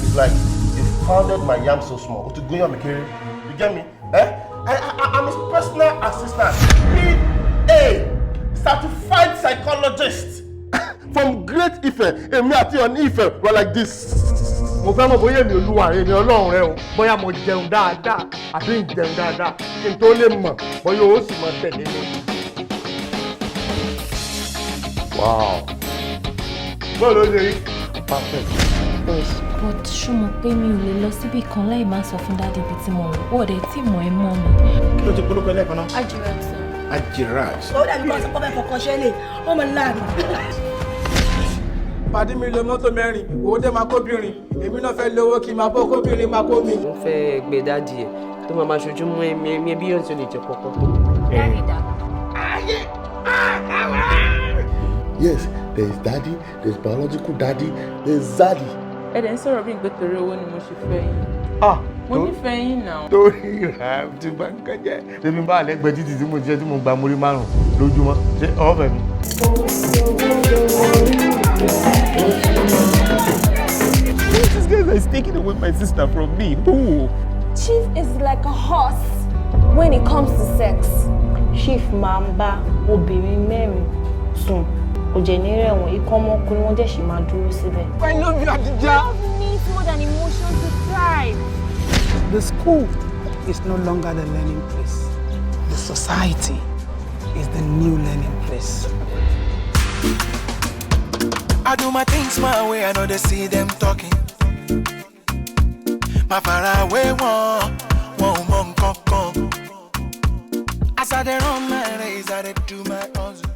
It's like you pounded my yam so small. To go on, you get me? I'm his personal assistant. PA, certified psychologist from Great Ife. Me àti on Ife were like this. Mo fẹ́ mọ̀ bóyá mi Olúwa rẹ ni Ọlọ́run rẹ o. Bóyá mo jẹun dáadáa àbí ń jẹun dáadáa kí n tó lè mọ̀ bóyá ó sì máa tẹ̀lé mi. Wow. Bọ́ọ̀lù ó lè rí. Perfect. But ṣó mọ̀ pé mi ò lè lọ síbi kan láì máa sọ fún dáàdì ibi tí mo rò. Ó dẹ̀ tí mọ̀ ẹ́ mọ́ mi. Kí ló ti polówó ẹlẹ́kan náà? Ajirat sir. Ajirat. Ó dàbí kọ́ sọ́kọ́ fẹ́ fọkàn ṣẹlẹ̀, ó mọ̀ láàrin. Pàdé mi lo mọ́tò mẹ́rin, owó dé máa kóbìnrin. Èmi náà fẹ́ lówó kí n máa bọ́ kóbìnrin máa kó mi. Mo fẹ́ gbé dáàdì ẹ̀ tó máa ṣojú mú ẹ̀mí bí yóò ti lè jẹ pọ̀pọ̀. Yes, there is daddy, there is biological daddy, there is zaddy. Ẹ̀dẹ̀ ń sọ̀rọ̀ bí ìgbésẹ̀ owó ni mo ṣe fẹ́ yín. Mo nífẹ̀ẹ́ yín náà. Torí rà ti bá ń kẹjẹ. Ṣébi bá àlẹ́gbẹ̀ẹ́ títí tí mo jẹ́ tí mo gba mórí márùn-ún lójúmọ́. Ṣé ọ̀fẹ́ mi? This guy is taking away my sister from me. Who? Chief is like a horse when it comes to sex. Chief máa ń bá obìnrin mẹ́rin sùn. Òjẹ̀nìrẹ̀ wọn ikọ́ ọmọkùnrin wọn dẹ̀ ṣì máa dúró síbẹ̀. I love you, Adija. Love needs more than emotion to thrive. The school is no longer the learning place. The society is the new learning place. I do my things my way, I know they see them talking. My far away one, As I dey run my race, I dey do my hustle.